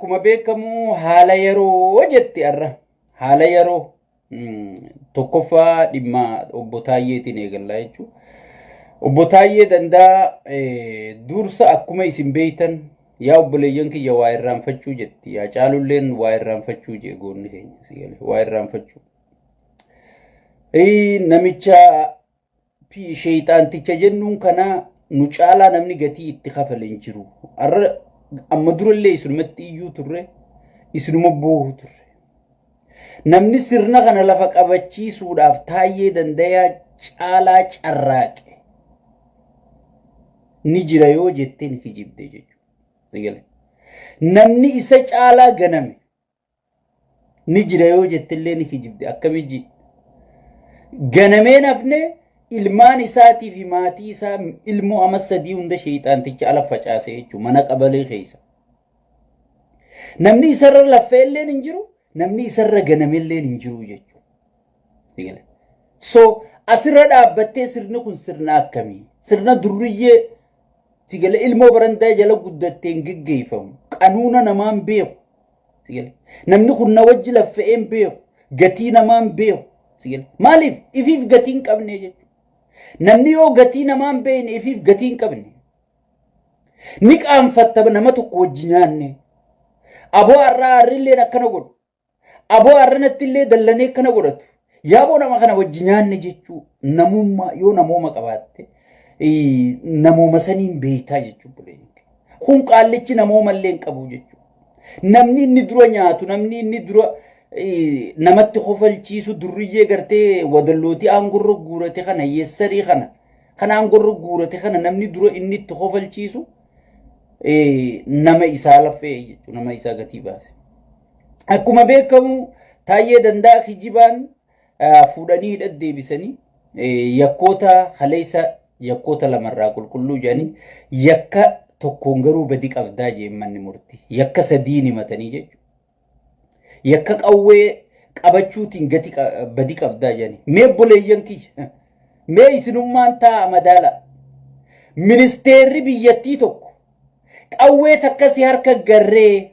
akkuma beekamu haala yeroo jetti arra haala yeroo tokkoffaa dhimma obbo Taayyeetiin eegallaa jechuudha. Obbo Taayyee dandaa dursa akkuma isin beeytan yaa obboleeyyan kiyya waa irraanfachuu jetti yaa caalulleen waa irraanfachuu jee goonni keenya sigale waa irraanfachuu. Namicha sheeyxaanticha jennuun kana nu caalaa namni gatii itti kafaleen jiru. Arra amma durallee isinumatti iyyuu turre isinuma boohu turre. Namni sirna kana lafa qabachiisuudhaaf Taayyee dandayaa caalaa carraaqe. Ni jira yoo jetteen kijibde jechuudha. Namni isa caalaa ganame ni jira yoo jettillee ni kijibde akkamiji ganameen hafne ilmaan isaatii fi maatii isaa ilmoo amma sadii hunda sheeyxaanticha ala facaase jechuudha mana qabalee keessa. Namni isarra laffeelleen hin jiru namni isarra ganameelleen hin jiru jechuudha. So asirra dhaabbattee sirni kun sirna akkamii sirna durriyyee sigale ilmoo barandaa jala guddatteen geggeeffamu qanuuna namaan beeku sigale namni kun na wajji laffe'een beeku gatii namaan beeku sigale maaliif ifiif gatiin qabne jechuudha namni yoo gatii namaan beekne ifiif gatiin qabne ni qaanfatta nama tokko wajji nyaanne aboo arraa arrilleen akkana godhu aboo arranattillee dallanee akkana godhatu yaaboo nama kana wajji nyaanne jechuu namummaa yoo namooma qabaatte namooma saniin beeytaa jechuudha. Kun qaallichi namoomallee qabu jechuudha. Namni inni dura nyaatu namni inni dura namatti kofalchiisu durriyyee gartee wadallootii aangorra guurate kana yeessarii kana aangorra guurate kana namni dura inni itti kofalchiisu nama isaa laffee jechuudha nama isaa gatii baase. Akkuma beekamu Taayyee dandaa kijibaan fuudhanii deebisanii yakkoota haleessa yakkoota lamarraa qulqulluu jedhanii yakka tokkoon garuu badi qabdaa jeemmanni murtii yakka sadiin himatanii jechuudha. Yakka qawwee qabachuutiin gati badi qabdaa jedhanii mee obboleeyyan kiyya mee isinummaan taa'a madaala ministeerri biyyattii tokko qawwee takkasii harka garree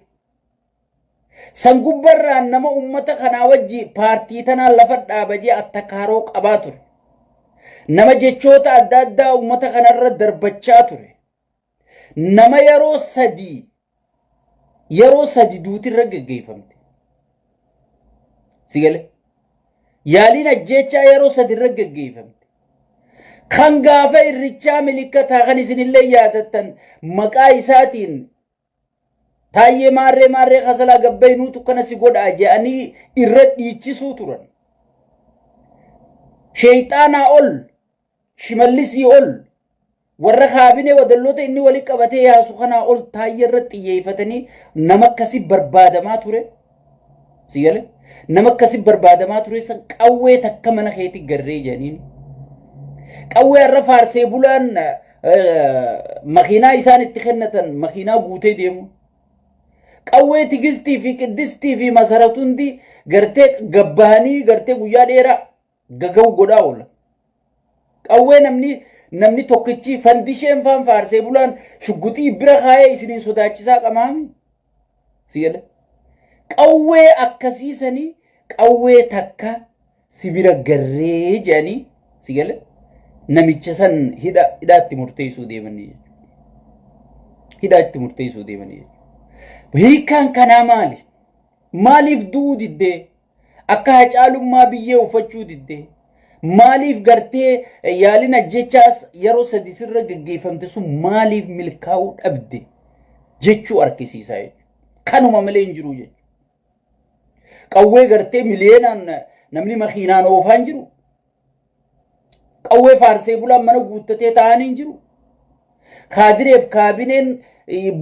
san gubbarraan nama ummata kanaa wajji paartii tanaan lafa dhaabajee attakaaroo qabaa ture. Nama jechoota adda addaa ummata kanarra darbachaa ture. Nama yeroo sadi duutirra geggeeffamte. Sigale yaaliin ajjechaa yeroo sadirra geggeeffamte. Kan gaafa irrichaa milikkataa kan isinillee yaadattan maqaa isaatiin Taayyee maarree kasalaa gabbaynuutu kana si godhaa jedhanii irra dhiichisuu turan. Sheeyxaanaa ol shimallisii ol warra kaabinee wadalloota inni wali qabatee yaasu kanaa ol Taayyee irratti xiyyeeffatanii nama akkasii barbaadamaa ture. Sigale nama akkasii barbaadamaa ture san qawwee takka mana keetii garree jedhaniin. Qawwee har'a faarsee bulaan makiinaa isaan itti kennatan makiinaa guutee deemu. Qawwee tigistii fi qiddistii fi masaratuundi gartee gabbaanii gartee guyyaa dheeraa gaga'u godhaa oola. Qawwee namni tokkichi fandisheen faan faarsee bulaan shugguxii bira kaayee isiniin sodaachisaa qamaami. Sigale qawwee akkasiisanii qawwee takka sibira garree jedhanii sigale namicha san hidhaatti murteessuu deemanii hidhaatti murteessuu deemanii. Hiikaan kanaa maali? Maaliif du'uu diddee? Akka hacaalummaa biyyee uffachuu diddee? Maaliif gartee yaaliin ajjechaas yeroo sadi sirra geggeeffamte sun maaliif milkaa'uu dhabde jechuu argisiisaa jechuudha. Kanuma malee hin jiru jechuudha. Qawwee gartee miliyeenaan namni makiinaan oofaan jiru. Qawwee faarsee bulaan mana guuttatee taa'anii hin jiru. Kaadireef kaabineen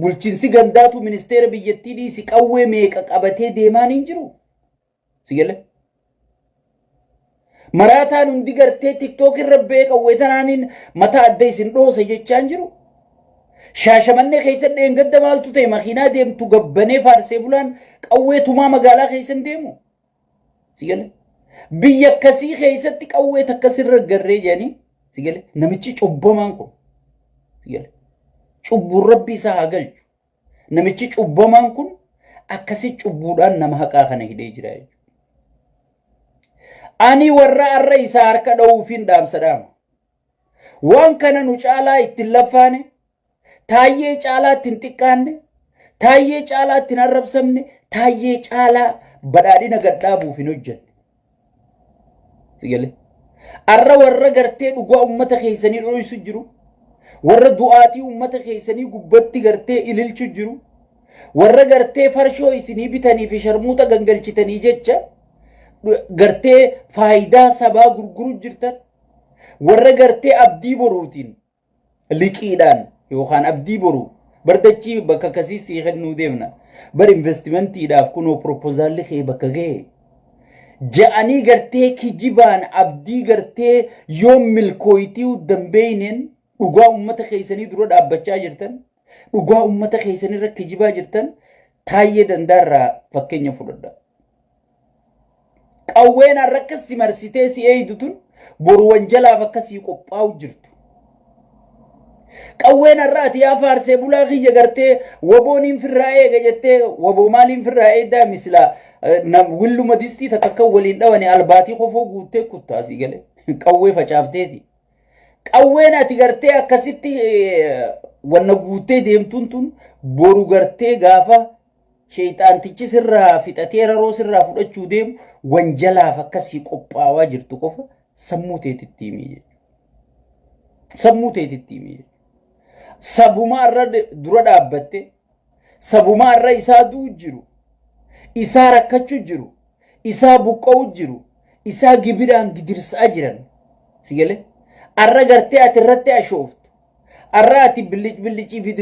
bulchiinsi gandaatu ministeera biyyattii dhiisi qawwee meeqa qabatee deemaan hin jiru. Sigale maraataan hundi gartee tiktook irra bee qawwee tanaaniin mataa adda isin dhoose jechaa hin jiru. Shaashamannee keessa dheengadda maaltu ta'e makiinaa deemtu gabbanee faarsee bulaan qawwee tumaa magaalaa keessa hin deemu. Sigale biyya akkasii keessatti qawwee takkasirra garree jedhanii sigale namichi cubbamaan kun sigale cubbuu rabbi isaa haa galchu. Namichi cubbamaan kun akkasi cubbuudhaan nama haqaa kana hidhee jira jechuudha. Ani warra arra isaa harka dha'uufiin dhaamsadhaama. Waan kana nu caalaa ittiin laffaane, taayyee caalaa ittiin xiqqaanne, taayyee caalaa ittiin arrabsamne, taayyee caalaa badhaadhina gadhaabuuf hin hojjenne. Sigalee. Arra warra gartee dhugaa ummata keessanii dho'isu jiru, warra du'aatii ummata keessanii gubbatti gartee ililchu jiru, warra gartee farshoo isinii bitanii fi sharmuuxa gangalchitanii jecha gartee faayidaa sabaa gurguru jirtan, warra gartee abdii boruutiin liqiidhaan yookaan abdii boruu bardachii bakka kasii sii kennuu deemna bar investimentiidhaaf kunoo proposaalli kee bakka ga'e ja'anii gartee kijibaan abdii gartee yoom milkooyitii dambeeynen dhugaa ummata keessanii dura dhaabbachaa jirtan, dhugaa ummata keessanii irra kijibaa jirtan taayyee dandaarraa fakkeenya fudhadha. Qawween harrakka si marsitee si eeydutun boru wanjalaaf akkasii qophaa'u jirtu. Qawween har'aati yaa faarsee bulaa kiyya gartee wabooniin firraa eega jettee waboo maaliin firraa eeddaa mislaa willuma distii takka waliin dhawani albaatii qofoo guuttee kuttaasii gale qawwee facaafteeti. Qawween ati gartee akkasitti wanna guuttee deemtuun tun boru gartee gaafa sheeyxaantichi sirraa fixatee raroo sirraa fudhachuu deemu wanjalaaf akkasii qophaawaa jirtu qofa sammuu teetitti himii jechuudha. Sammuu teetitti himii jechuudha. Sabumaa irra dura dhaabbatte, sabumaa irra isaa du'u jiru, isaa rakkachuu jiru, isaa buqqa'u jiru, isaa gibiraan gidirsaa jiran. Sigalee arra gartee ati irratti ashooftu, arra ati billicii fi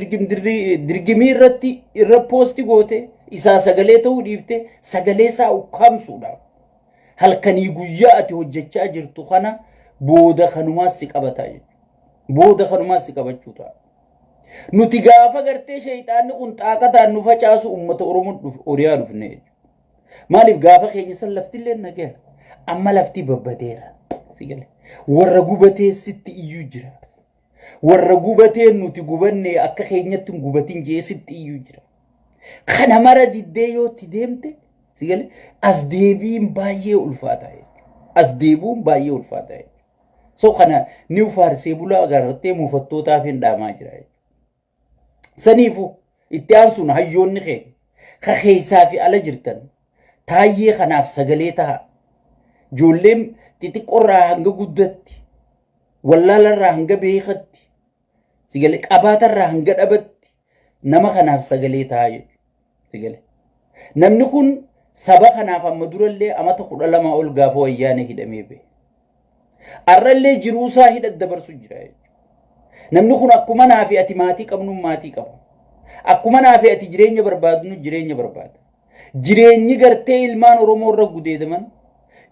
dirgimii irratti irra poosti goote isaa sagalee ta'uu dhiifte sagalee isaa ukkaamsuudhaaf halkanii guyyaa ati hojjechaa jirtu kana booda kanumaas si qabataa jechuudha. Booda kanumaas si qabachuu ta'a. Nuti gaafa gartee sheeyxaanni kun xaaqataan nu facaasu ummata Oromoo Oriyaa dhufne jechuudha. Maaliif gaafa keenya san laftillee nagaa amma lafti babbateera. Sigalee warra gubatee sitti iyyuu jira. Warra gubatee nuti gubanne akka keenyatti gubatin jee sitti iyyuu jira. Kana mara diddee yoo itti deemte sigalee as deebiin baay'ee ulfaataa jechuudha. As deebuun baay'ee ulfaataa jechuudha. So kana ni faarsee bulaa agartee muufattootaaf hin dhaamaa jira jechuudha. Saniifu itti aansuun hayyoonni kee keessaa fi ala jirtan taayyee kanaaf sagalee ta'a. Ijoolleen xixiqqoorraa hanga guddatti, wallaalarraa hanga beekatti, sigalee qabaatarraa hanga dhabatti nama kanaaf sagalee ta'a jechuudha. Sigalee namni kun saba kanaaf amma durallee amata 12 ol gaafa wayyaanee hidhamee ba'e. Arrallee jiruusaa hidhat dabarsu jira jechuudha. Namni kun akkuma naafi ati maatii qabnu maatii qabu. Akkuma naafi ati jireenya barbaadnu jireenya barbaada. Jireenyi gartee ilmaan Oromoo irra gudeedaman,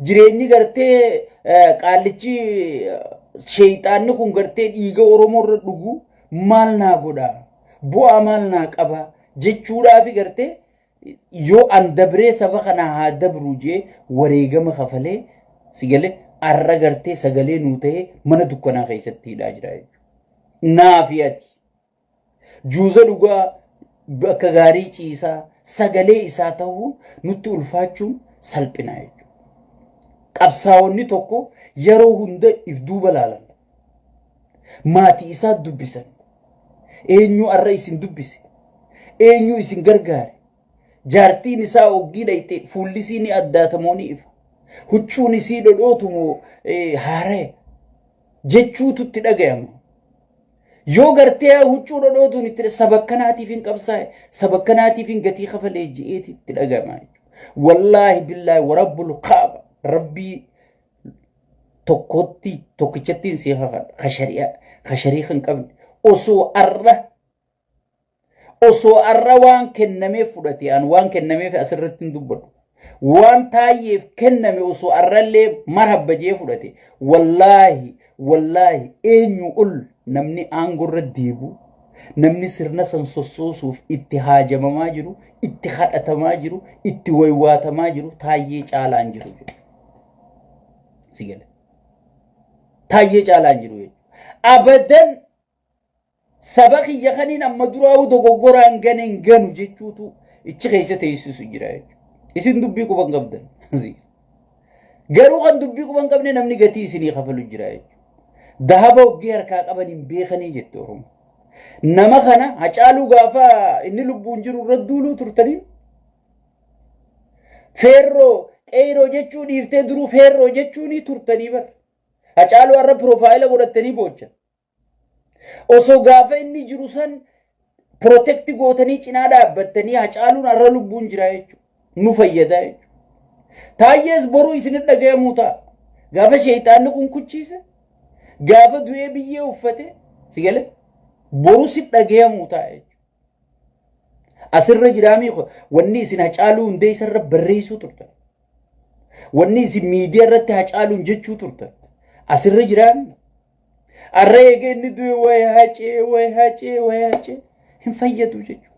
jireenyi gartee qaallichi sheeyxaanni kun gartee dhiiga Oromoo irra dhugu maal naa godha, bu'aa maal naa qaba jechuudhaafi gartee yoo an dabree saba kana haa dabru jee wareegama kafalee sigalee arra gartee sagalee nuu ta'ee mana dukkanaa keessatti hidhaa jira jechuudha. Naafi ati juuza dhugaa bakka gaarii ciisaa sagalee isaa ta'uun nutti ulfaachuun salphina jechuudha. Qabsaa'onni tokko yeroo hunda if duuba laalan. Maatii isaa dubbisan. Eenyu arra isin dubbise? Eenyu isin gargaare? Jaartiin isaa oggii dhayte fuullisii ni addaatamoo ni ifa. Huccuun isii dhodhootumoo haaree jechuutu itti dhagayama. Yoo gartee huccuu dhodhootuun itti sabakkanaatiif hin qabsaa'e, sabakkanaatiif hin gatii kafalee je'eeti itti dhagayama. Wallaahi billaahi warabbul qaaba rabbii tokkotti tokkichattiin si khashari'a kan qabne osoo arra waan kennamee fudhate an waan kennameef asirratti hin dubbadhu. Waan taayyeef kenname osoo arrallee marhabba jee fudhate wallaahi eenyu ol namni aangorra deebu namni sirna san sossoosuuf itti haajamamaa jiru itti kadhatamaa jiru itti waywaatamaa jiru taayyee caalaan jiru sigale taayyee caalaan jiru abadan saba kiyya kaniin amma duraa'u dogoggoraan ganen ganu jechuutu ichi keessa teessisu jira jechuudha. Isin dubbii quban qabdan. Garuu kan dubbii quban qabne namni gatii isinii kafalu jira jechuudha. Dahaba oggii harkaa qaban hin beekanii jette Oromoo. Nama kana Hacaaluu gaafa inni lubbuun jiru irra duuluu turtanii. Feerroo qeeroo jechuu dhiiftee duruu feerroo jechuun turtanii bar. Hacaaluu har'a piroofaayila godhattanii boochan. Osoo gaafa inni jiru san protect gootanii cinaa dhaabbattanii Hacaaluun har'a lubbuun jira jechuudha. Nu fayyadaa jechuudha. Taayyees boruu isin dhaga'amuu ta'a. Gaafa sheeyxaanni kun kuchiise gaafa du'ee biyyee uffate si galee boruu si dhaga'amuu ta'a jechuudha. Asirra jiraamii wanni isin Hacaaluu hundee isarra barreessuu turtan. Wanni isin miidiyaa irratti Hacaaluun jechuu turtan. Asirra jiraamii. Arra eegee inni du'e wayii hin fayyadu jechuudha.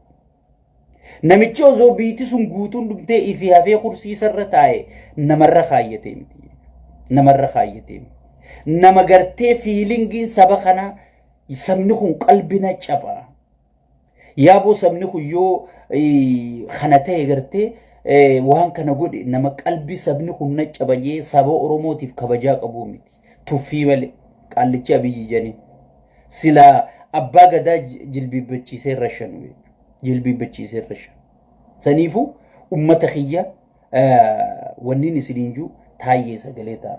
Namichi osoo biiti sun guutuun dhumtee ifi hafee kursiisarra taa'e namarra kaayyatee miti. Namarra kaayyatee miti. Nama gartee fiilingiin saba kanaa sabni kun qalbina cabaa. Yaaboo sabni kun yoo kana ta'e gartee waan kana godhe nama qalbii sabni kun na cabajee saba Oromootiif kabajaa qabu miti. Tuffii malee qaallichi Abiyyi janiin. Sila abbaa gadaa jilbiibbachiisee rashanu. Jilbiibbachiisee rashanu. Saniifuu ummata kiyya wanniin isiniin jiru Taayyee Sagalee ta'a.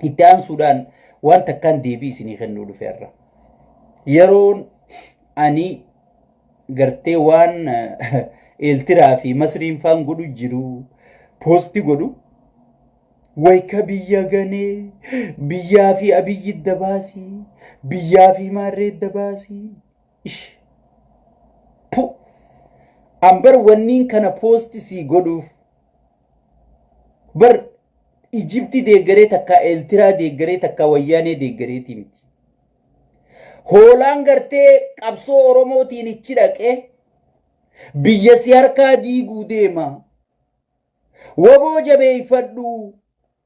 Itti aansuudhaan waan takkaan deebii isinii kennuu dhufeerra. Yeroon ani gartee waan Eeltiraa fi Masriin faan godhu jiru poosti godhu wayka biyya ganee biyyaa fi Abiyyi dabaasii biyyaa fi Maarree dabaasii ambar wanniin kana poosti si godhuuf bar Ijipti deeggaree takka Eeltiraa deeggaree takka Wayyaanee deeggareetii miti. Hoolaan gartee qabsoo Oromootiin ichi dhaqee biyya si harkaa diiguu deema. Waboo jabeeffadhu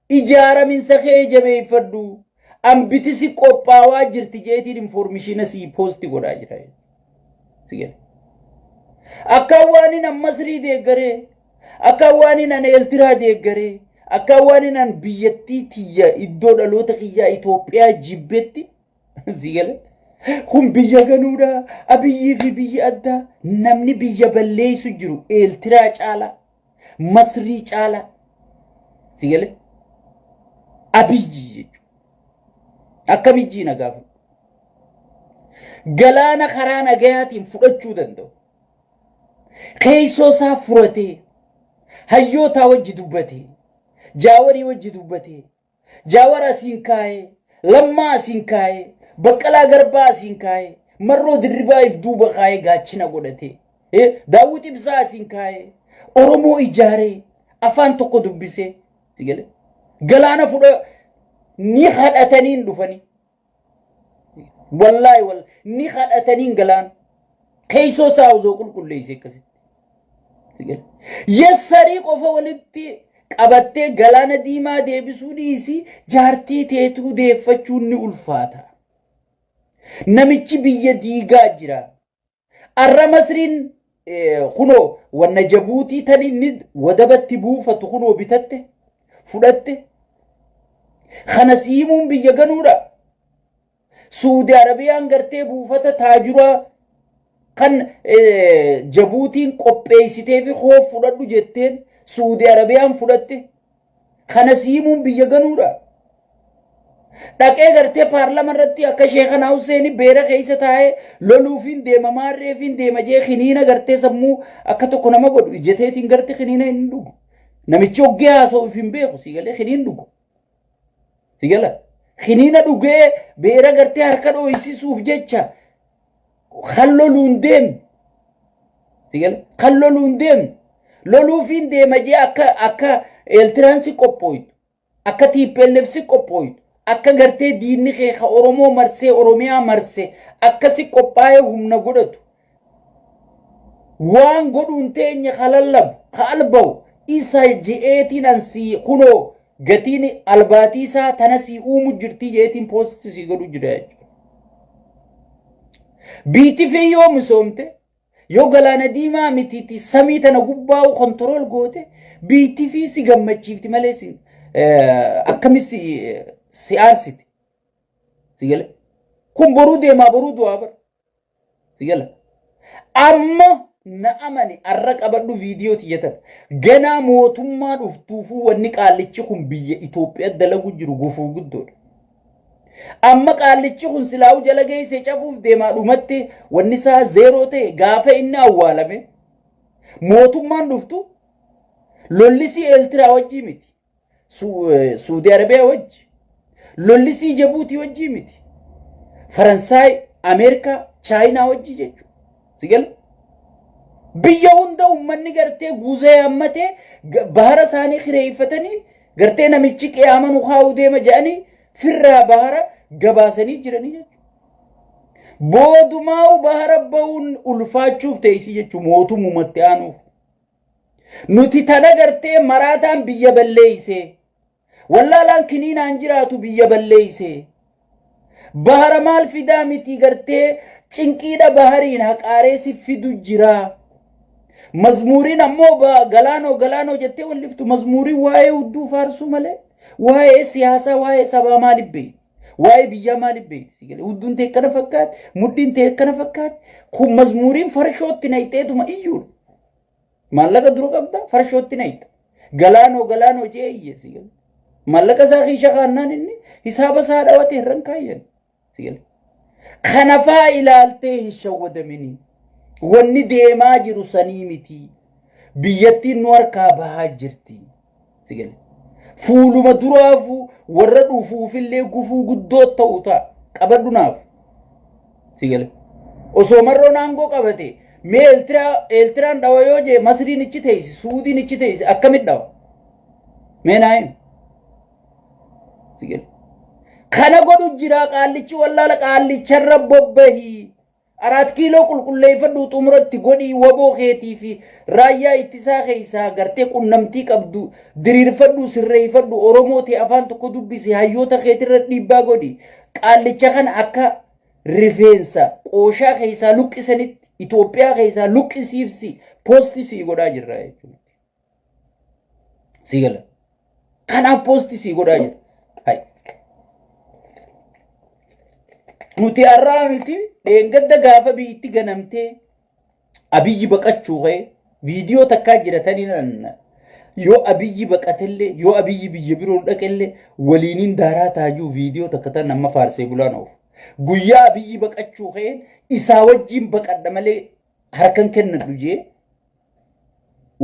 ijaaraminsa kee jabeeffadhu ambiti si qophaawaa jirti jeetiin informeeshina si poosti godhaa jira. Akka waan inni Masrii deeggaree akka waan inni Eeltiraa deeggaree akka waan inni biyyattii tiyya iddoo dhaloota kiyyaa Itoophiyaa jibbetti sigale. Kun biyya ganuudha Abiyyi fi biyya addaa namni biyya balleessu jiru Eeltiraa caala Masrii caala sigale Abiyyi jechuudha. Akka Abiyyi nagaafu galaana karaa nagayaatiin fudhachuu danda'u. Keessoo isaa furatee hayyootaa wajji dubbatee jaawarii wajji dubbatee jaawara asiin kaa'ee lammaa asiin kaa'ee Baqqalaa Garbaa asiin kaa'ee Marroo Dirribaa'iif duuba kaa'ee gaachina godhatee Daawit Ibsaa asiin kaa'ee Oromoo ijaaree afaan tokko dubbisee sigale galaana fudha ni hadhataniin dhufanii wallaahi ni hadhataniin galaan keessoo isaa osoo qulqulleessee akkasitti sigale yessarii qofa walitti qabattee galaana diimaa deebisuu dhiisii jaartii teetuu deeffachuun ni ulfaata. Namichi biyya diigaa jira. Arra Masriin kunoo wanna Jabuutii tan inni wadabatti buufatu kunoo bitatte fudhatte. Kana siimuun biyya ganuudha. Suudi Arabiyaan gartee buufata taajuraa kan Jabuutiin qopheessitee fi hoof fudhadhu jetteen Suudi Arabiyaan fudhatte. Kana siimuun biyya ganuudha. Dhaqee gartee paarlaamaa irratti akka Sheekhanaa Hussein beera keessa taa'ee loluufiin deema Maarreefiin deema jee khiniina gartee sammuu akka tokko nama godhu ijeteetiin gartee khiniina hin dhugu. Namichi oggee haasa'uuf hin beeku siigalee khiniin dhugu. Siigala khiniina dhugee beera gartee harka dho'isisuuf jecha kan loluun deemu. Siigala kan loluun deemu. Loluufiin deema jee akka Eeltiraansi qophooytu akka TPLF qophooytu. Akka gartee diinni keeka Oromoo marsee Oromiyaa marsee akkasi qophaa'ee humna godhatu waan godhuun teenya kalallabu kaalbawu isa je'eetiin ansii kunoo gatiin albaatii isaa tana sii uumu jirtii jeetiin poostii sii godhu jira jechuudha. Biitii fi yoo misoomte yoo galaana diimaa mitiiti samii tana gubbaa'u kontirool goote biitti fi si gammachiifti malee akkamis si aarsiti sigale kun boruu deemaa boruu du'aa bara sigale amma na amani arra qabadhu viidiyoo tiyyatan ganaa mootummaa dhuftuufuu wanni qaallichi kun biyya Itoophiyaa dalagu jiru gufuu guddoodha amma qaallichi kun silaa'u jala geesse cabuuf deemaa dhumatti wanni isaa zeeroo ta'e gaafa inni awwaalame mootummaan dhuftu lollisi Eertiraa wajjii miti Suudi Arabiyaa wajji lollisi Jibuutii wajjii miti Faransaay Ameerikaa Chaayinaa wajji jechuudha sigal biyya hunda ummanni gartee guuzee hammatee bahara isaanii kireeffatanii gartee namichi qiyaaman haa'u deema jedhanii firraa bahara gabaasanii jiranii jechuudha boodumaa bahara ba'uun ulfaachuuf teessii jechuudha mootummatti aanuuf nuti tana gartee maraataan biyya balleeyse wallaalaan kiniinaan jiraatu biyya balleeyse bahara maal fidaa miti gartee cinqiidha bahariin haqaaree si fidu jira mazmuuriin ammoo galaanoo jettee walliftu mazmuuriin waa'ee hudduu faarsuu malee waa'ee siyaasaa waa'ee sabaa maaliif beeyi waa'ee biyyaa maaliif beeyi hudduun ta'e kana fakkaate muddiin ta'e kana fakkaate kun mazmuuriin farshootti nayiteetuma iyyuudha maallaqa dura qabda farshootti nayita galaanoo jee iyye maallaqa isaa kiisha kaannaan inni hisaaba isaa dhawate irran kaayyan kanafaa ilaaltee hin shawwadamini wanni deemaa jiru sanii miti biyyattiin nu harkaa bahaa jirti fuuluma duraafu warra dhufuufillee gufuu guddoo ta'u ta'a qabadhu naaf osoo marroon aangoo qabate mee Eertiraan dhawa yoo jee Masriin ichi teessi Suudiin ichi teessi akkamit dhawa mee naayim kana godhu jira qaallichi wallaala qaallicharra bobbahi 4 kiiloo qulqulleeffadhu xumuratti godhii waboo keetii fi raayyaa ittisaa keessaa gartee qunnamtii qabdu diriirfadhu sirreeffadhu Oromooti afaan tokko dubbisi hayyoota keetirra dhiibbaa godhi qaallicha kana akka rifeensa qooshaa keessaa luqqisanitti Itoophiyaa keessaa luqqisiifsi poostisii godhaa jirra jechuudha sigala kanaaf poostisii godhaa jirra nuti arraa miti dheengadda gaafa biitti ganamtee abiyyi baqachuu ka'e viidiyoo takkaa jiratanii yoo abiyyi baqatellee yoo abiyyi biyya biroo dhaqellee waliiniin daaraa taajuu viidiyoo takka tan amma faarsee bulaan oofu guyyaa abiyyi baqachuu ka'e isaa wajjiin baqadha malee harkan kennadhu jee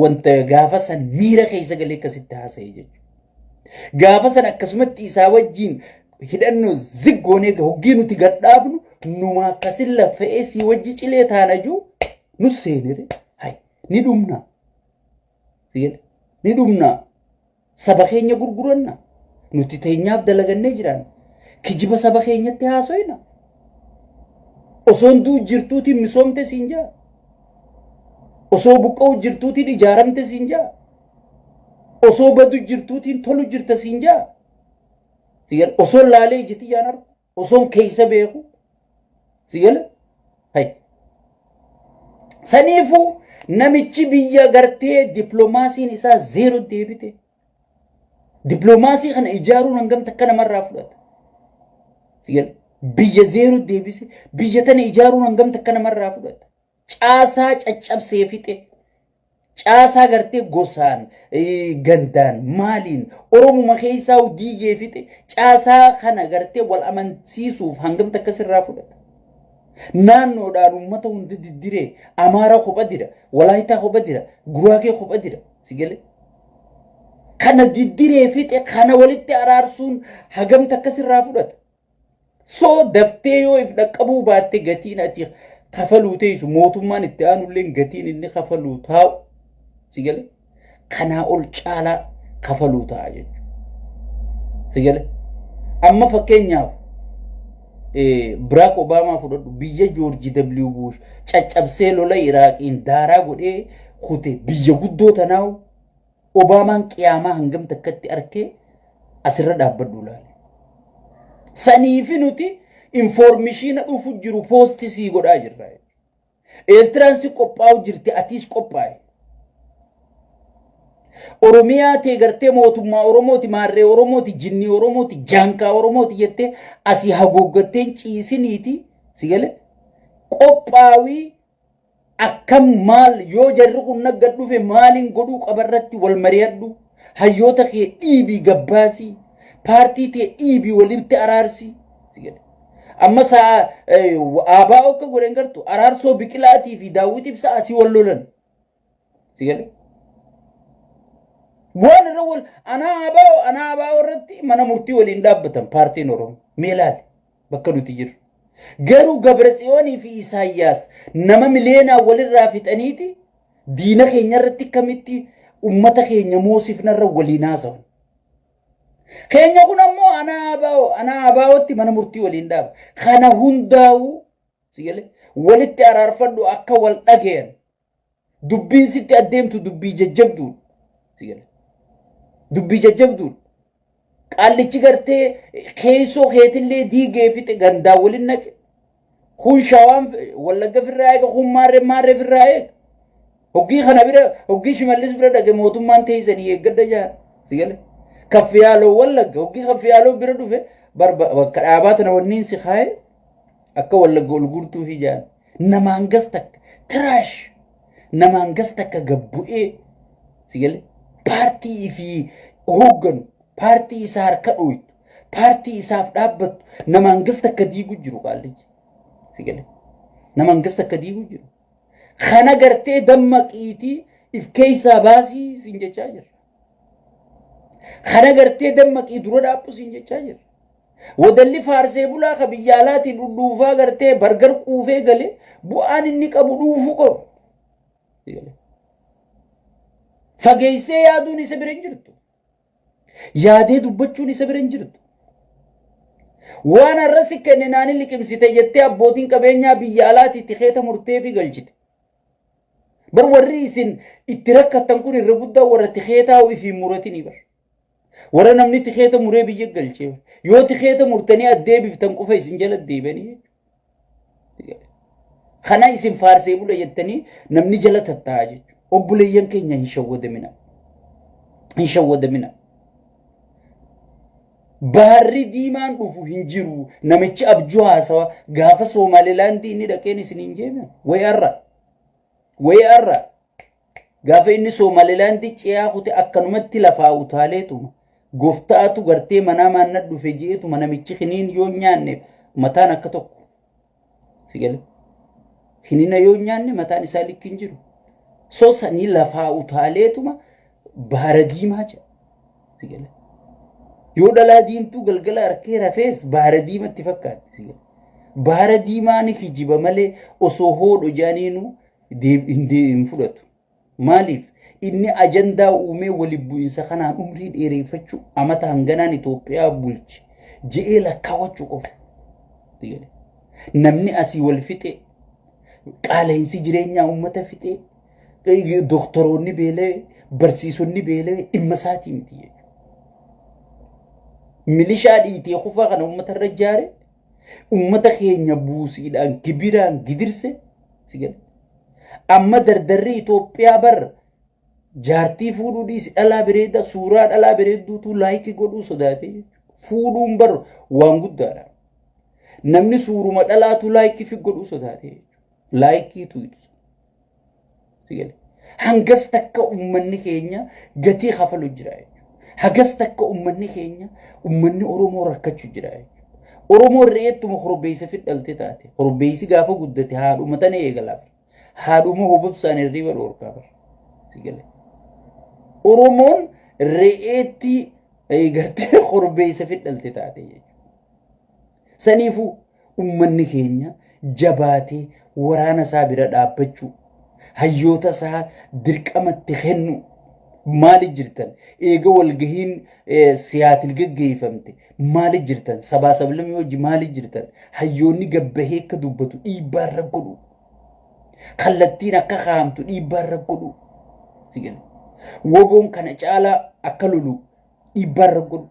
wanta gaafa san miira keessa galee akkasitti haasa'e jechuudha gaafa san akkasumatti isaa wajjiin hidhanno ziggoonee hoggii nuti gadhaabnu numa akkasin lafa'ee si wajji cilee taanajuu nu seenire hay ni dhumna saba keenya gurguranna nuti teenyaaf dalagannee jiran kijiba saba keenyatti haasoyna osoon duu jirtuutiin misoomte siin jaa osoo buqqa'u jirtuutiin ijaaramte siin jaa osoo badu jirtuutiin tolu jirta siin jaa osoo laalee ijiti jaanar osoon keessa beeku sigala hay saniifu namichi biyya gartee diplomaasiin isaa zeero deebite diplomaasii kana ijaaruun hangam takka namarraa fudhata sigala biyya zeero deebise biyya tana ijaaruun hangam takka namarraa fudhata caasaa caccabsee fixe caasaa gartee gosaan gandaan maaliin Oromuma keessaa diigee fixe caasaa kana gartee wal amansiisuuf hangam takka sirraa fudhata naannoodhaan uummata hundi diddiree Amaaraa kopha dira Walaayitaa kopha dira Guraagee kopha dira sigale kana diddiree fixe kana walitti araarsuun hangam takka sirraa fudhata soo daftee yoo if dhaqqabuu baatte gatiin ati kafaluu teessu mootummaan itti aanullee gatiin inni kafaluu taa'u sigale kana ol caalaa kafaluu ta'a jechuudha sigale amma fakkeenyaaf Barack Obama fudhadhu biyya George W Bush caccabsee lola Iraaqiin daaraa godhee kute biyya guddoo tanaawu Obamaan qiyaamaa hangam takkatti arkee asirra dhaabbadhu laale saniifi nuti information dhufu jiru postisii godhaa jirra Eertiraan si qophaa'u jirti atiis qophaa'e. Oromiyaa tee gartee mootummaa Oromooti maarree Oromooti jinnii Oromooti jaankaa Oromooti jettee asii haguuggatteen ciisiniiti si galee qophaawii akkam maal yoo jarri kun nagga dhufe maaliin godhuu qabarratti wal mari'adhu hayyoota kee dhiibii gabbaasii paartii tee dhiibii walitti araarsii si galee amma saa aabaa akka godhan gartu araarsoo biqilaatii fi daawwit ibsa asii wal lolan si galee waan rawal ana abaa warratti mana murtii waliin dhaabbatan paartiin Oromoo meelaati bakka nuti jiru garuu Gabratsiyoonii fi Isaayyaas nama mileenaa walirraa fixaniiti diina keenya irratti kamitti ummata keenya moosifnarra waliin haasawan keenya kun ammoo ana abaawatti mana murtii waliin dhaaba kana hundaa'u sigale walitti araarfadhu akka wal dhageyan dubbiin sitti adeemtu dubbii jajjabdu sigale dubbii jajjabdu qallichi gartee keesoo keetillee diigee fixe gandaa waliin naqe kun shawaan wallagga firraa eega kun maarree firraa eega hoggii kana bira hoggii shimallis bira dhage mootummaan teessanii eeggadda jaa sigale kaffiyaaloo wallagga hoggii kaffiyaaloo bira dhufe bakka dhaabaatana wanniin si kaaye akka wallagga ol guurtuu fi jaan namaan gas takka tiraash namaan gas takka gabbu'ee sigale paartii fi hoogganu paartii isaa harka dhooytu paartii isaaf dhaabbattu namaan gas takka diigu jiru qaallichi sigale namaan gas takka diigu jiru kana gartee dammaqiitii if keeysaa baasii siin jechaa jira kana gartee dammaqii dura dhaabbu siin jechaa jira wadalli faarsee bulaa ka biyya alaatiin dhudhuufaa gartee bargar quufee galee bu'aan inni qabu dhuufuu qabu sigale fageessee yaaduun isa bira hin jirtu yaadee dubbachuun isa bira hin jirtu waan arrasi kenne naani liqimsite jettee abbootiin qabeenyaa biyya alaati itti keeta murtee fi galchite bar warri isin itti rakkattan kun irra guddaa warra itti keetaa fi muratini bar warra namni itti keeta muree biyya galchee yoo itti keeta murtanii addeebiftan qofa isin jala deebanii kana isin faarsee bula jettanii namni jala tattaa'aa jechuudha obboleeyyan keenya hin shawwadamina baarri diimaan dhufu hin jiru namichi abjuu haasawa gaafa Somaalilaandii inni dhaqeen isin hin jeeme wayarra gaafa inni Somaalilaandii ciyaa kute akkanumatti lafaa utaaleetuma gooftaatu gartee manaa maanna dhufe jeetuma namichi kiniin yoo nyaanne mataan akka tokko sigale kiniina yoo nyaanne mataan isaa likki hin jiru sosanii lafaa utaaleetuma baara diimaa jira sigale yoo dhalaa diimtuu galgala harkee rafees baara diimatti fakkaatti sigale baara diimaan kijiba malee osoo hoodho jaaniinu hin fudhatu maaliif inni ajandaa uumee wali bu'insa kanaan umrii dheereeffachuu amata hanganaan Itoophiyaa bulchi je'ee lakkaawachuu qofa sigale namni asii wal fixe qaala'insi jireenyaa uummata fixe doktoroonni beelee barsiisonni beelee dhimma isaatii miti jechuudha milishaa dhiitee kufaa kana uummata irra jaare uummata keenya buusiidhaan gibiraan gidirse sigale amma dardarri Itoophiyaa bar jaartii fuudhuu dhiisi dhalaa bareeda suuraa dhalaa bareedduutu laayikii godhuu sodaate fuudhuun bar waan guddaadha namni suuruma dhalaatu laayikii fi godhuu sodaate laayikii tuuti sigale hangas takka ummanni keenya gatii kafalu jira hagas takka ummanni keenya ummanni Oromoo rakkachuu jira Oromoo reettuma korbeessa fidhalte taate korbeessi gaafa guddate haadhuma tana eegalaaf haadhuma hobobsaan irriba dhoorkaa bar sigale Oromoon reetti gartee korbeessa fidhalte taate saniifu ummanni keenya jabaatee waraana isaa bira dhaabbachuu hayyoota isaa dirqamatti kennu maali jirtan eega walgahiin siyaatil geggeeffamte maali jirtan sabaa sablamii hojii maali jirtan hayyoonni gabbahee akka dubbatu dhiibbaarra godhu kallattiin akka kaamtu dhiibbaarra godhu sigale wogoon kana caalaa akka lulu dhiibbaarra godhu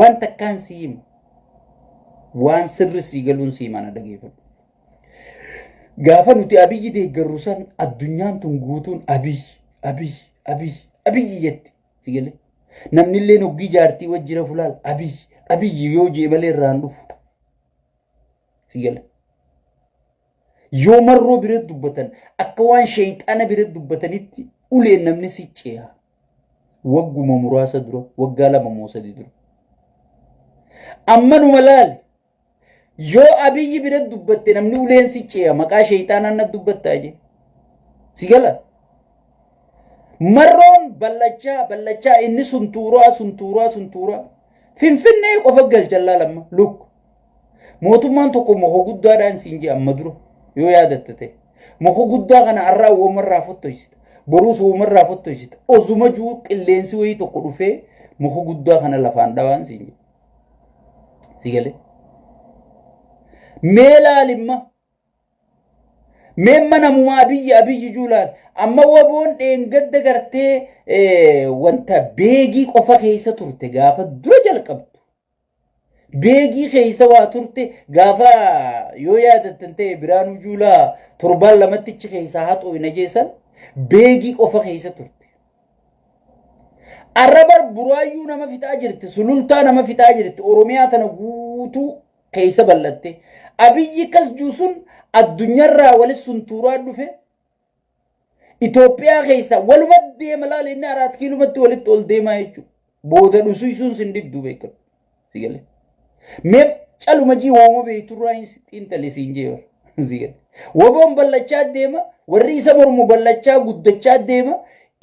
waan takkaan siima waan sirri siigaluun siimana dhageeffatu gaafa nuti abiyyi deeggarru san addunyaan tun guutuun abiyyi jetti sigale namni illee nuggii jaartii wajjira fulaal abiyyi yoo jee malee irraan dhufu sigale yoo marroo bira dubbatan akka waan shayxaana bira dubbatanitti uleen namni si ce'a wagguma muraasa dura waggaa lama moo sadii dura amma nu malaale yoo abiyyi bira dubbatte namni uleen si ce'a maqaa shayxaanaan na dubbattaa je sigala marroon ballachaa inni suntuuraa finfinnee qofa galchallaa lamma luk mootummaan tokko moko guddaadhaan siin je amma dura yoo yaadatte ta'e moko guddaa kana arraa uumarraa fottoysita boruus uumarraa fottoysita osuma juu qilleensi wayii tokko dhufee moko guddaa kana lafaan dhawaan siin je sigale meelaalimma memma namuma abiyyi juulaal amma waboon dheengadda gartee wanta beegii qofa keessa turte gaafa dura jalqabdu beegii keessa waa turte gaafa yoo yaadattan ta'e Biraanuu Juulaa torbaan lamattichi keessa haxoo hin ajeessan beegii qofa keessa turte arrabar buraayyuu nama fixaa jirti sulultaa nama fixaa jirti oromiyaa tana guutuu keessa ballatte abiyyi kas juusun addunyaarraa walis suntuuraa dhufe Itoophiyaa keessa waluma deema laal inni 4 kiiloomeetri walitti ol deemaa jechuudha booda dhusuun sin diddu beekatu sigale mee caluma jii wooma beeturraa hin xiinxalisiin jeewa sigale woboon ballachaa deema warri isa mormu ballachaa guddachaa deema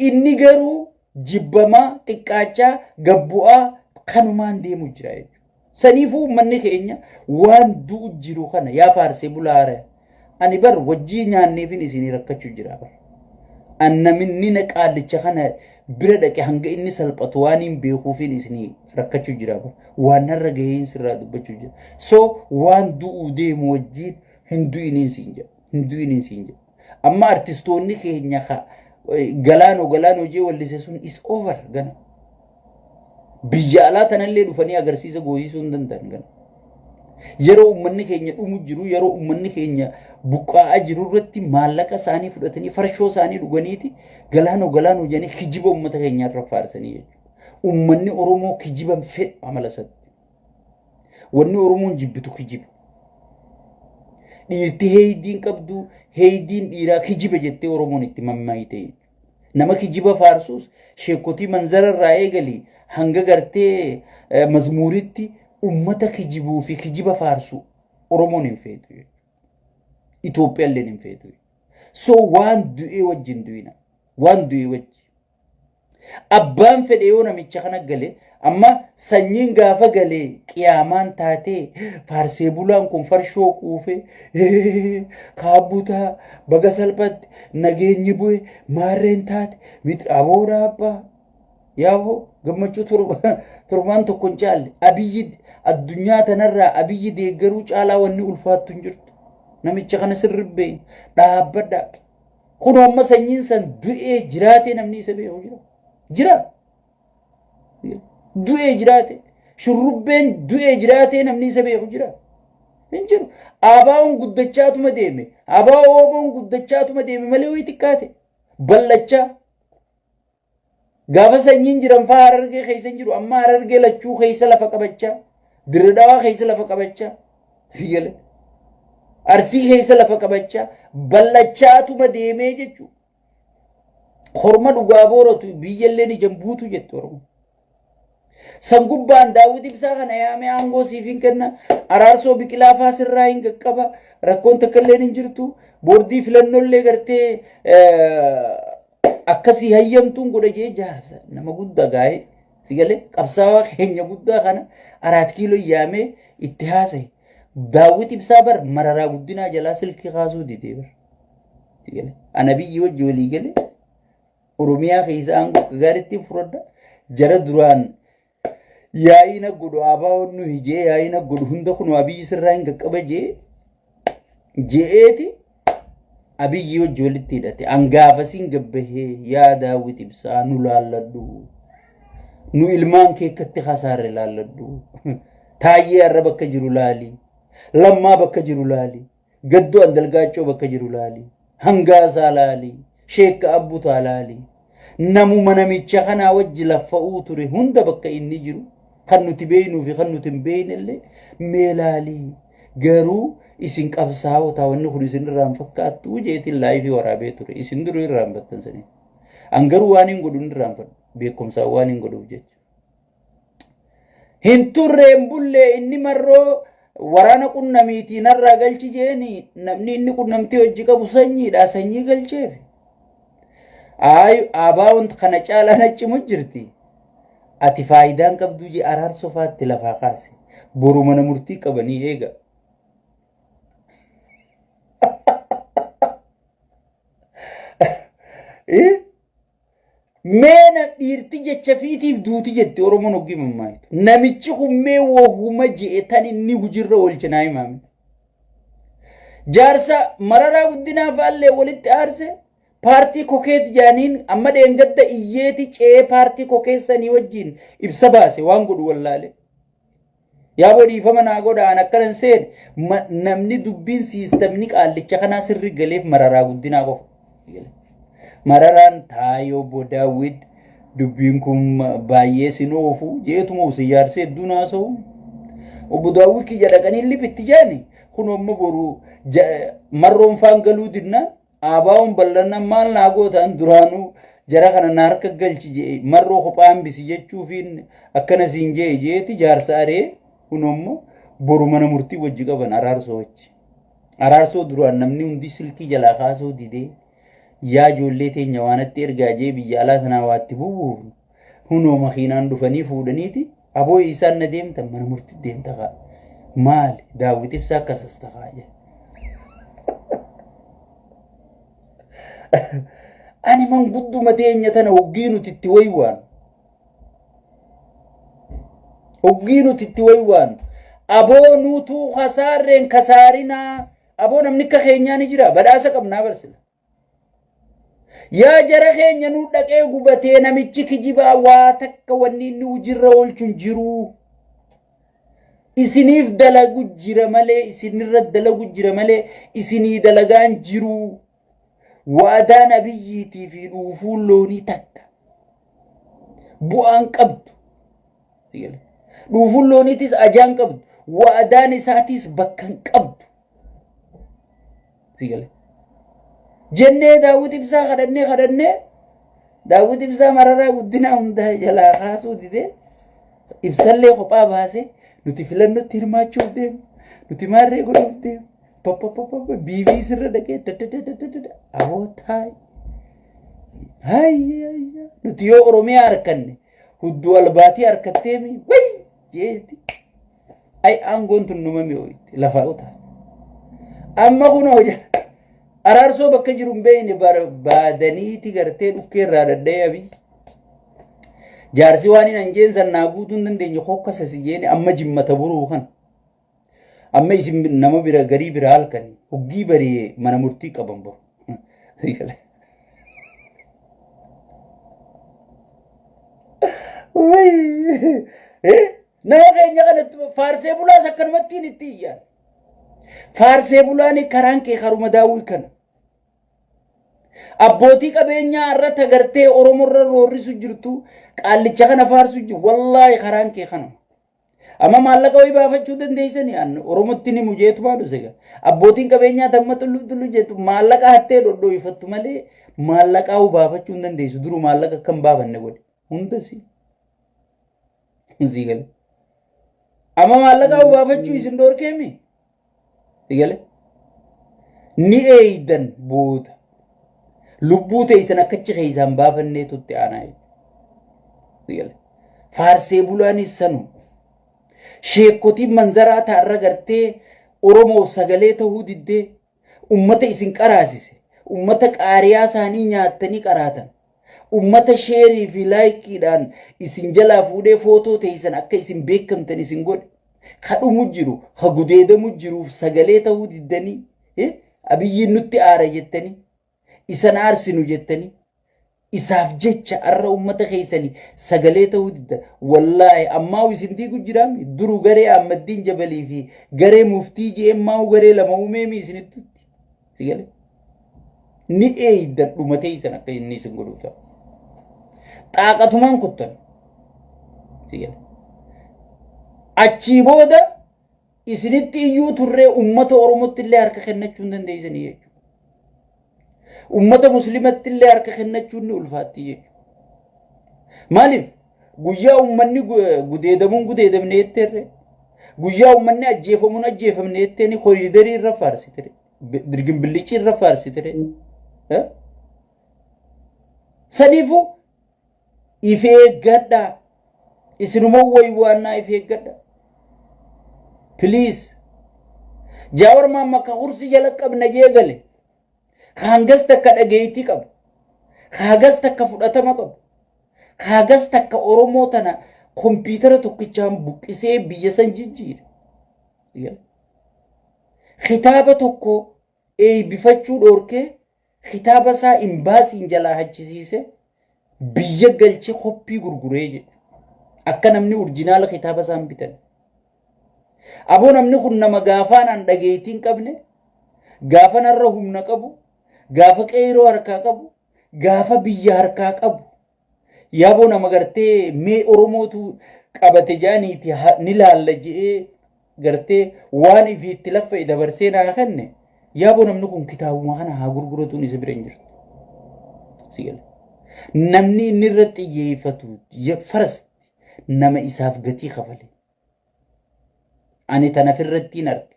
inni garuu jibbamaa xiqqaachaa gabbu'aa kanumaan deemu jira jechuudha saniifuu manni keenya waan du'u jiru kana yaa faarsee bulaare ani bar wajjii nyaanneefin isinii rakkachuu jira bar annaminni na qaalicha kana bira dhaqe hanga inni salphatu waan hin beekuufin isinii rakkachuu jira bar waan narra gaheen sirraa dubbachuu jira so waan du'u deemu wajjiin hin du'iniin siin jedha amma artistoonni keenya galaanoo jee wallise sun is over gana biyya alaa tanallee dhufanii agarsiisa gooyisuu hin danda'an gana yeroo ummanni keenya dhumu jiru yeroo ummanni keenya buqqaa'aa jiru irratti maallaqa isaanii fudhatanii farshoo isaanii dhuganiiti galaanoo jedhanii kijiba ummata keenyaa irra faarsanii jechuudha ummanni oromoo kijiban fedhu amala isaatti wanni oromoon jibbitu kijiba dhiirti heeydiin qabdu heeydiin dhiiraa kijiba jettee oromoon itti mammaayite nama kijiba faarsuus sheekotii manzararraa eegalii hanga gartee mazmuuritti ummata kijibuu fi kijiba faarsu oromoon hin feetu Itoophiyaalleen hin feetu so waan du'ee wajjin du'ina waan du'ee wajji abbaan fedhe yoo namicha kana gale amma sanyiin gaafa galee qiyaamaan taatee faarsee bulaan kun farshoo quufe kaabbutaa baga salphatti nageenyi bu'e maarreen taate abooraa abbaa yaaboo gammachuu torbaan tokko hin caalle abiyyi addunyaa tanarraa abiyyi deeggaruu caalaa wanni ulfaattu hin jirtu namicha kana sirribbee dhaabbadha kun amma sanyiin san du'ee jiraatee namni isa beeku jira du'ee jiraate shurrubbeen du'ee jiraatee namni isa beeku jira hin jiru abaawoon guddachaatuma deeme abaawoon guddachaatuma deeme malee way xiqqaate ballachaa gaafa sanyiin jiran faa Harargee keessa hin jiru amma Harargee lachuu keessa lafa qabachaa Dirredawaa keessa lafa qabachaa sigale Arsii keessa lafa qabachaa ballachaatuma deemee jechuudha horma dhugaa booratu biyyallee ni jambuutu jettu oromoo sangubbaan daawwiti ibsaa kana yaamee aangoo siifin kenna araarsoo biqilaa faasirraa hin qaqqaba rakkoon takkallee hin jirtu boordii filannollee gartee akkasii hayyamtuun godha jee jaarsa nama guddaa gaa'ee sigale qabsaawaa keenya guddaa kana 4 kiiloo yaamee itti haasa'e daawwiti ibsaa bar mararaa guddinaa jalaa silkii kaasuu didee bar sigale ana biyyi wajji walii gale oromiyaa keessa aangoo gaariitti furadda jara duraan yaa'ina godhu abaawoon nu hijee yaa'ina godhu hunda kun abiyyi sirraa hin qaqqaba je'eeti abiyyi wajji walitti hidhate angaafasiin gabbahee yaa daawwiti ibsaa nu laalladhu nu ilmaan kee akkatti hasaarre laalladhu taayyee arra bakka jiru laali lammaa bakka jiru laali Gaddo andalgaachoo bakka jiru laali. Hangaasaa laali. Sheekka abbutaa laali. Namuma namicha kanaa wajji laffa'uu ture hunda bakka inni jiru. Kan nuti beeynuu fi kan nuti hin beeynellee mee laali. Garuu isin qabsaa'otaa wanni kun isin irraan fakkaattu jeetiin laayifii waraabee ture. Isin duruu irraan battan sanii. An garuu waan hin godhu irraan fadhu. Beekumsaa waan hin godhuuf jecha. Hin turreen bullee inni marroo waraana qunnamiitii narraa galchi jeeni namni inni qunnamtii hojii qabu sanyiidha sanyii galcheef. Aabaa wanta kana caalaa nachimu jirti. Ati faayidaan qabdu jee araarsoo faatti lafaa kaase. Boru mana murtii qabanii eega. Meena dhiirti jecha fiitiif duuti jetti Oromoon hoggii mammaayitu. Namichi hummee wahuma je'etan inni hujirra oolchinaa himaame. Jaarsa Mararaa Guddinaaf allee walitti aarse paartii kokeet jaaniin amma dheengadda iyyeeti cee paartii kokeessanii wajjiin ibsa baase waan godhu wallaale. Yaa bodhiifama naa godhaan akkanan seen namni dubbiin siistamni qaallicha kanaa sirri galeef Mararaa Guddinaa qofa. Mararaan taayoo bodaawwid dubbiin kun baay'ee sinoofu jeetuma usiyyaarse hedduu naasa'u. Obbo Daawwid kiyya dhaqanii lipitti jaani kun amma boru marroon faan galuu dinnaan aabaa'uun bal'annaan maal naa gootaan duraanuu jara kana na harka galchi jee marroo kophaan bisi jechuufiin akkana siin jee jeeti jaarsa aree kun ammoo boru mana murtii wajji qaban araarsoo wajji. Araarsoo duraan namni hundi silkii jalaa kaasuu didee. Yaa ijoollee teenya waanatti ergaa jee biyya alaa sanaa waatti bu'uuf hunoo makiinaan dhufanii fuudhaniiti aboo isaan na deemtan mana murtii deemta kaa maali Daawwit ibsaa akkasas takaa jee. Ani mangudduma teenya tana hoggii nuti itti waywaan. Hoggii nuti itti waywaan. Aboo nuutuu kasaarreen kasaarinaa aboo namni akka keenyaa ni jira badhaasa qabnaa barsila. Yaa jara keenya nu dhaqee gubatee namichi kijibaa waa takka wanni inni hujirra oolchuun jiru. Isiniif dalagu jira malee isinirra dalagu jira malee isinii dalagaan jiru. Waadaan abiyyiitii fi dhuufuun loonii takka. Bu'aan qabdu. Dhuufuun looniitis ajaan qabdu. Waadaan isaatis bakkan qabdu. Jennee Daawwit ibsaa kadhannee Daawwit ibsaa Mararaa Guddinaa hundaa jalaa kaasuu didee ibsallee kophaa baasee nuti filannootti hirmaachuuf deemu nuti maarree godhuuf deemu biibii sirra dhaqee aboo taa'e. Nuti yoo Oromiyaa harkanne hudduu albaatii harkatteemi wayi jeeti. Aangoon tun numame ho'itti lafaa utaa. Amma kunoo araarsoo bakka jiru hin beekne barbaadaniiti gartee dhukkeerraa dadda'ee abii. Jaarsi waan hin anjeensan naa guutuu hin dandeenye hokkasa si jeene amma jimmata buruu kan. Amma isin nama bira garii bira halkanii hoggii baree mana murtii qaban baru. Nama keenya kanatti faarsee bulaas akkanumatti hin itti iyyaan. Faarsee bulaani karaan kee haruma Daawwit kana. Abbootii qabeenyaa irratti agartee Oromoorra roorrisu jirtu qaallicha kana faarsu jiru wallaahi karaan kee kana. Amma maallaqa wayii baafachuu dandeessanii an Oromotti ni mujeetu baadhu sega. Abbootiin qabeenyaa tamma tullu jettu maallaqa hattee dhodhoofattu malee maallaqaa baafachuu hin dandeessu duru maallaqa kan baafanne godhe hundasi. Zigale. Amma maallaqa baafachuu isin dhorkeemi. Zigale. Ni eeydan booda. Lubbuu teessan akkachi keessaan baafannee tutti aanaa. Zigale. Faarsee bulaanis sanu. Sheekotiin manzaraa ta'arra gartee Oromoo sagalee ta'uu diddee ummata isin qaraasise. Ummata qaariyaa isaanii nyaatanii qaraatan. Ummata sheerii fi laayikiidhaan isin jalaa fuudhee footoo teessan akka isin beekamtan isin godhe. Kadhumu jiru, hagudeedamu jiruuf sagalee ta'uu diddanii abiyyiin nutti aara jettanii isan aarsinu jettanii isaaf jecha arra ummata keessanii sagalee ta'uu didda wallaahi ammaa isindii gujjiraami duru garee Ahmaddiin Jabalii fi garee muftii jeemmaa garee lama uumeemi isinitti sigale ni eeyda dhumatee isan akka inni isin godhu ta'a xaaqatumaan kuttan sigale achii booda isinitti iyyuu turree ummata Oromootti illee harka kennachuu hin dandeessanii jechuudha. Ummata muslimatti illee harka kennachuu ni ulfaatti jechuudha. Maaliif guyyaa ummanni gudeedamne jetteerre guyyaa ummanni ajjeefamne jetteeni koriidarii irra faarsitire dirgimbillichi irra faarsitire saniifu ife eeggadha isinuma waywaannaa ife eeggadha please jaawar maamma ka kursi jala qabna jeegale kaangas takka dhageeyti qabu kaagas takka fudhatama qabu kaagas takka Oromoo tana kompiitara tokkichaan buqqisee biyya san jijjiire kitaaba tokko eebbifachuu dhoorkee kitaaba isaa imbaasiin jalaa hachisiise biyya galchee koppii gurguree jedhu akka namni orjinaala kitaaba isaa hin bitan aboo namni kun nama gaafaan an dhageeytiin qabne gaafan irra humna qabu gaafa qeeroo harkaa qabu gaafa biyya harkaa qabu yaaboo nama gartee mee Oromootu qabate jaaniiti ni laalla jedhee gartee waan ifiitti laffa dabarsee naa kenne yaaboo namni kun kitaabuma kana haa gurguratuun isa bira hin jirtu sigale namni inni irratti xiyyeeffatu faras nama isaaf gatii kafale ani tana firrattiin arge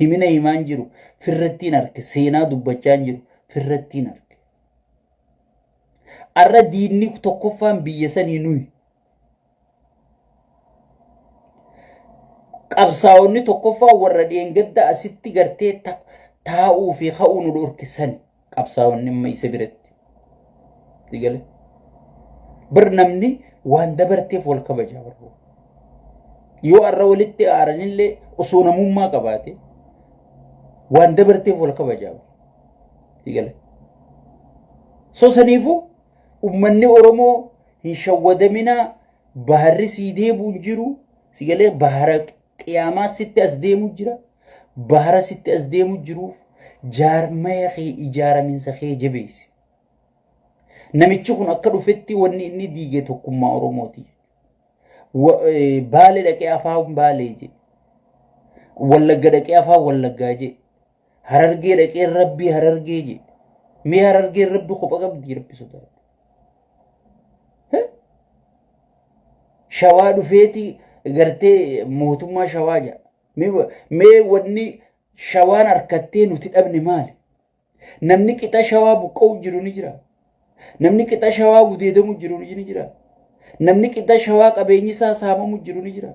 himina himaan jiru firrattiin arge seenaa dubbachaan jiru firrattiin arge arra diinni tokkoffaan biyya sanii nuyi qabsaa'onni tokkoffaa warra dheengadda asitti gartee taa'uu fi ka'uu nu dhorkisan qabsaa'onni amma isa biratti digale bir namni waan dabarteef wal kabajaa barbaadu yoo arra walitti aaranillee osoo namummaa qabaate waan dabarteef wal kabajaa digale so saniifu ummanni Oromoo hin shawwadaminaa baharri sii deebuun jiru sigale bahara qiyaamaa sitti as deemu jira bahara sitti as deemu jiruuf jaarmaya kee ijaaraminsa kee jabeessi namichi kun akka dhufetti wanni inni diige tokkummaa Oromooti baale dhaqee afaan baalee je wallagga dhaqee afaan wallaggaa je harargee dhaqee rabbii harargee je mee harargee rabbi kopha qabdi rabbi sodaatu shawaa dhufeeti gartee mootummaa shawaa ja mee wanni shawaan harkattee nuti dhabne maali namni qixa shawaa buqqa'u jiru ni jira namni qixa shawaa gudeedamu jiru ni jira namni qixa shawaa qabeenyi isaa saamamu jiru ni jira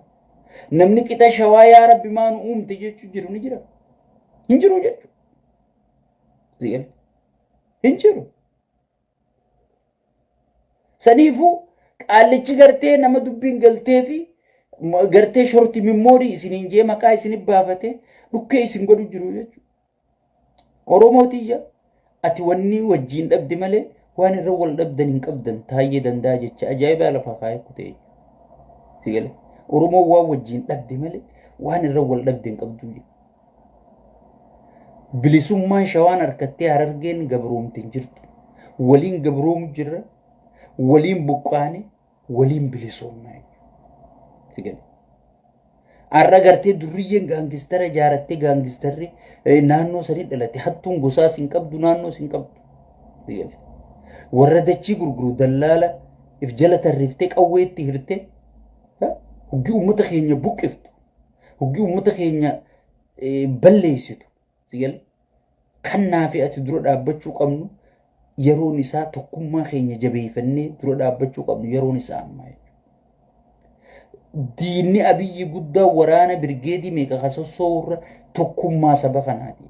namni qixa shawaa yaa rabbi maanu uumte jechuu jiru ni jira hin jiru jechuu zigale hin jiru saniifu qaallichi gartee nama dubbiin galtee fi gartee shorti mimmoodii isiniin jee maqaa isin baafate dhukkee isin godhu jiru jechuudha Oromootiyya ati wanni wajjiin dhabdi malee waan irra wal dhabdan hin qabdan taayyee danda'a jecha ajaa'iba lafa kaayee kutee sigale Oromoo waan wajjiin dhabdi malee waan irra wal dhabdi hin qabdu bilisummaan shawaan harkattee harargeen gabroomtiin jirtu waliin gabroomu jirra waliin buqqaane waliin bilisummaa sigale arra gartee durriyyeen gaangistara jaarattee gaangistarri naannoo sanii dhalate hattuun gosaa sin qabdu naannoo sin qabdu sigale warra dachii gurguru dallaala if jala tarriftee qawweetti hirte hugii ummata keenya buqqiftu hugii ummata keenya balleessitu sigale kannaa fi ati dura dhaabbachuu qabnu yeroon isaa tokkummaa keenya jabeeffannee dura dhaabbachuu qabnu yeroon isaa ammaa diinni abiyyi guddaa waraana birgeedii meeqa kasosoorra tokkummaa saba kanaati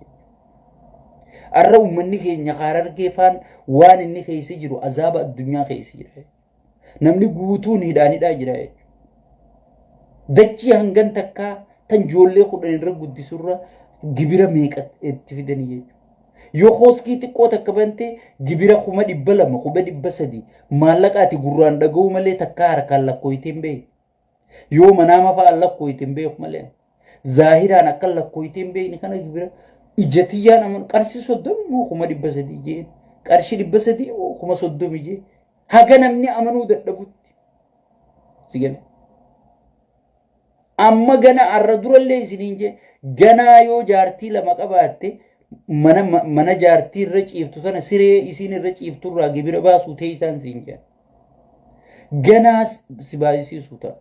arra ummanni keenya harargeefaan waan inni keessa jiru azaaba addunyaa keessa jira namni guutuun hidhaanidhaa jira dachii hangan takkaa tan joollee kudhan irra guddisurra gibira meeqa itti fidanii yoo hoskii xiqqoo takka bante gibira kuma dhibba lama kuma dhibba sadii maallaqaati gurraan dhaga'u malee takka harkaan lakkooyitiin bee yoo manaama fa'aan lakkooyitiin beeku malee zaahiraan akka lakkooyitiin beekni kana gibira ijatiyyaan aman qarshii 30 moo kuma dhibba sadii jee qarshii dhibba sadii moo kuma 30 jee haga namni amanuu dadhabutti sigale amma gana arra durallee isiniin jee ganaa yoo jaartii lama qabaatte mana jaartii irra ciiftu sana siree isiin irra ciiftu irraa gibira baasuu ta'e isaan siin jee ganaa si baay'isiisu ta'a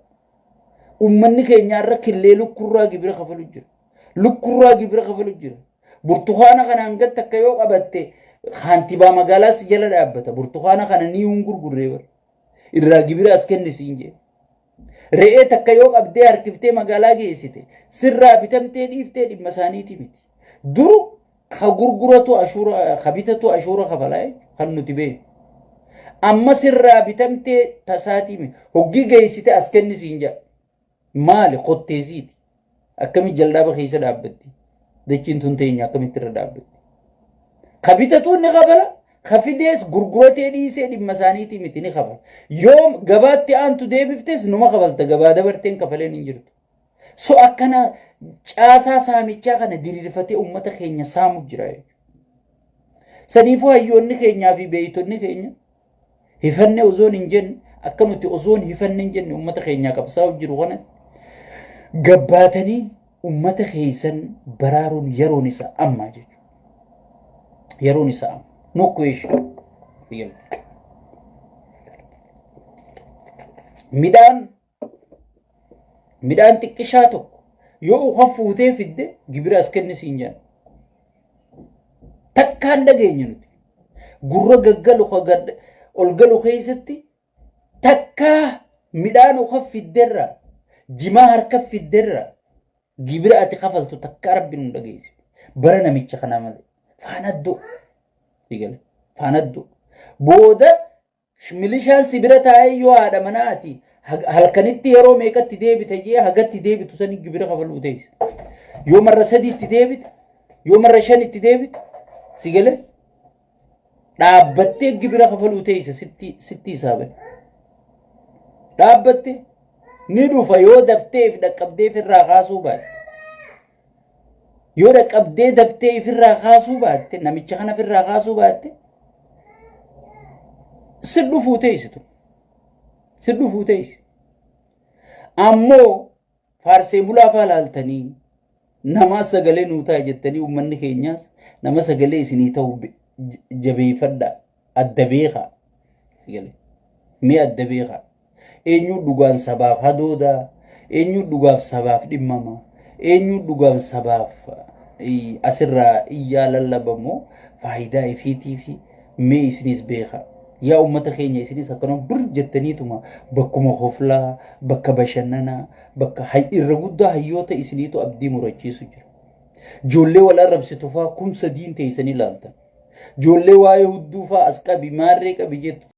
ummanni keenya irra killee lukkurraa gibira kafalu jira lukkurraa gibira kafalu jira burtukaana kana hangatti akka yoo qabatte kantiibaa magaalaa si jala dhaabbata burtukaana kana ni gurgurree bar irraa gibira as kennisiin jee re'ee takka yoo qabdee harkiftee magaalaa geessite sirraa bitamtee dhiiftee dhimma isaaniiti miti duru ka gurguratu ashuura kabitatu ashuura kafalaa kan nuti beeku amma sirraa bitamtee tasaatii miti hoggi geessite as kennisiin jaa maali qotteesiiti akkami jaldaaba keessa dhaabbatti dachiin tun teenya akkamitti irra dhaabbatti kabitatu ni kafala kafidees gurguratee dhiisee dhimma isaaniiti miti ni kafala yoo gabaatti aantu deebiftes numa kafalta gabaa dabarteen kafaleen hin jirtu so akkana caasaa saamichaa kana diriirfatee ummata keenya saamu jira saniifuu hayyoonni keenyaa fi beeytonni keenya hifanne osoon hin jenne akka nuti osoon hifanne hin jenne ummata keenyaa qabsaa'u jiru kana gabbaatanii ummata keessan baraaruun yeroon isa ammaa jechuudha yeroon isa amma no question midhaan xiqqishaa tokko yoo uka fuutee fidde gibira as kennisiin jaan takkaan dhageenya nuti gurra gaggalu ol galu keessatti takkaa midhaan uka fidderraa jimaa harka fidderraa gibira ati kafaltu takka rabbi nu dhageessi bara namicha kana malee faanaddo sigale faanaddo booda milishaan sibira taa'ee yoo haadha manaa ati halkanitti yeroo meeqatti deebite jee hagatti deebitu sani gibira kafaluu teessa yoo marra sadiitti deebite yoo marra shanitti deebite sigale dhaabbattee gibira kafaluu teessa sitti isaaban dhaabbattee ni dhufa yoo daftee fi dhaqqabdee firraa kaasuu baatte yoo dhaqqabdee daftee firraa kaasuu baatte namicha kana firraa kaasuu baatte sidhu fuuteessitu sidhu fuuteessi ammoo faarsee bulaafaa laaltanii nama sagalee nuu ta'a jettanii ummanni keenyaas nama sagalee isinii ta'u jabeeffadha adda beekaa mee adda beekaa eenyu dhugaan sabaaf hadooda eenyu dhugaaf sabaaf dhimmama eenyu dhugaaf sabaaf asirraa iyyaa lallabamoo faayidaa ifiitii fi mee isinis beekaa yaa ummata keenya isinis akkana dur jettaniituma bakkuma hoflaa bakka bashannanaa bakka irra guddaa hayyoota isiniitu abdii murachiisu jira ijoollee wal arrabsitu faa kumsa diin teessanii laaltan ijoollee waa'ee hudduu faa as qabi maarree qabi jettu